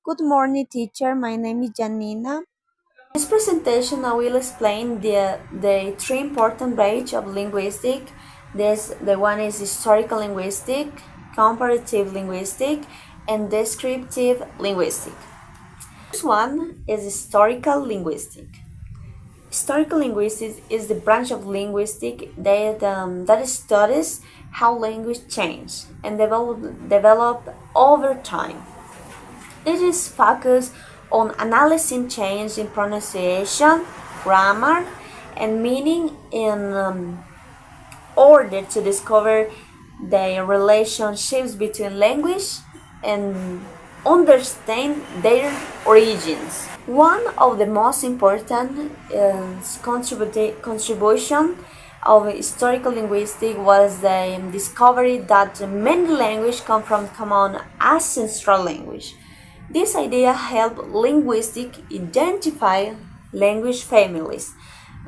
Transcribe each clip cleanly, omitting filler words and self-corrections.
Good morning, teacher. My name is Janina. In this presentation, I will explain the three important branches of linguistics. The one is historical linguistic, comparative linguistic, and descriptive linguistic. First one is historical linguistic. Historical linguistics is the branch of linguistics that studies how language change and develop over time. It is focused on analyzing change in pronunciation, grammar, and meaning in order to discover the relationships between language and understand their origins. One of the most important contribution of historical linguistics was the discovery that many languages come from common ancestral language. This idea helped linguistics identify language families,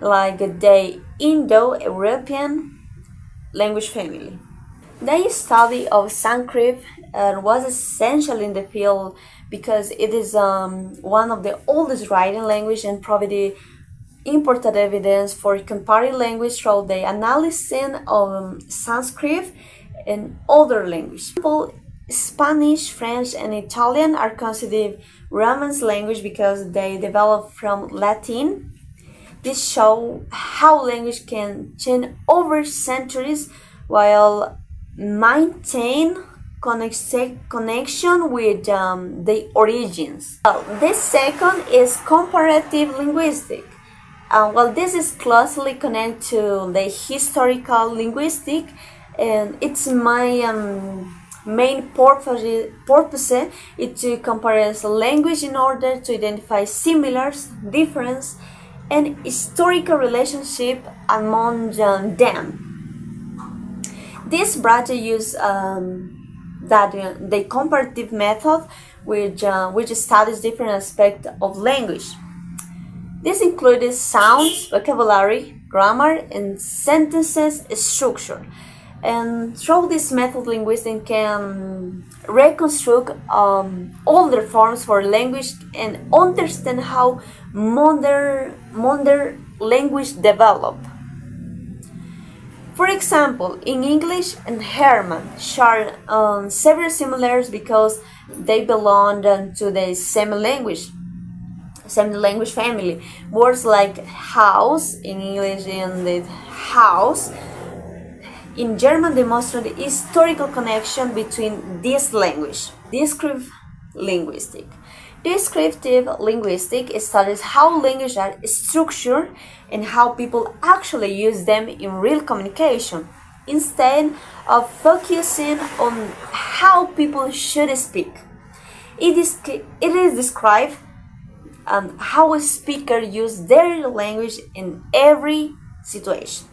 like the Indo-European language family. The study of Sanskrit was essential in the field because it is one of the oldest writing language and provided important evidence for comparing language through the analysis of Sanskrit and other languages. Spanish, French, and Italian are considered Romance language because they developed from Latin. This shows how language can change over centuries while maintain connection with the origins. The second is comparative linguistic. This is closely connected to the historical linguistic, and it's my main purpose is to compare language in order to identify similars, difference, and historical relationship among them. This branch use the comparative method, which studies different aspects of language. This included sounds, vocabulary, grammar, and sentences structure. And through this method, linguists can reconstruct older forms for language and understand how modern language developed. For example, in English and German share several similarities because they belong to the same language family. Words like house in English and the house in German demonstrate the historical connection between this language. Descriptive linguistic. Descriptive linguistic studies how languages are structured and how people actually use them in real communication, instead of focusing on how people should speak. It is described how a speaker uses their language in every situation.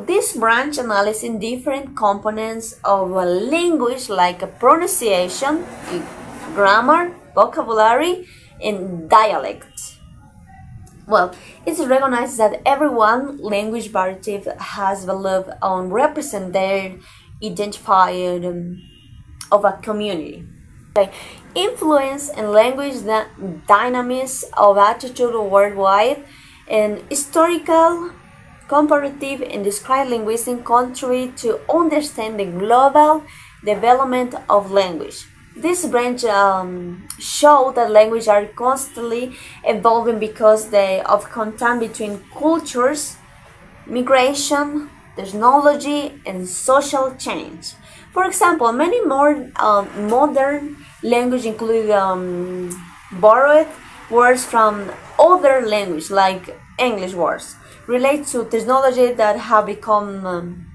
This branch analyzes different components of a language like pronunciation, grammar, vocabulary, and dialect. It's recognized that every one language variety has value and represent their identifier of a community. Influence and language dynamics of attitude worldwide and historical, comparative, and descriptive linguistics contribute to understand the global development of language. This branch shows that languages are constantly evolving because of contact between cultures, migration, technology, and social change. For example, many more modern languages include borrowed words from other languages, like English words, relate to technology that have become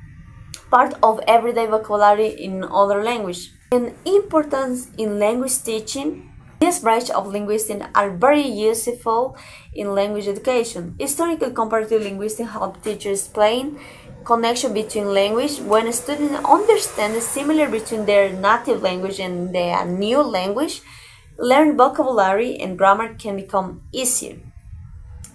part of everyday vocabulary in other language. And importance in language teaching. This branch of linguistics are very useful in language education. Historical comparative linguistics help teachers explain connection between language. When students understand the similar between their native language and their new language, learn vocabulary and grammar can become easier.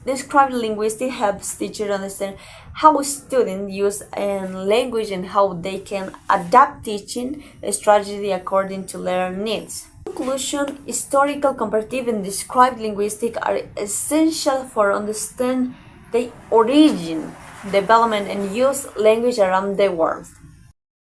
Descriptive linguistics helps teachers understand how students use language and how they can adapt teaching strategy according to their needs. Conclusion, historical, comparative, and described linguistics are essential for understanding the origin, development, and use language around the world.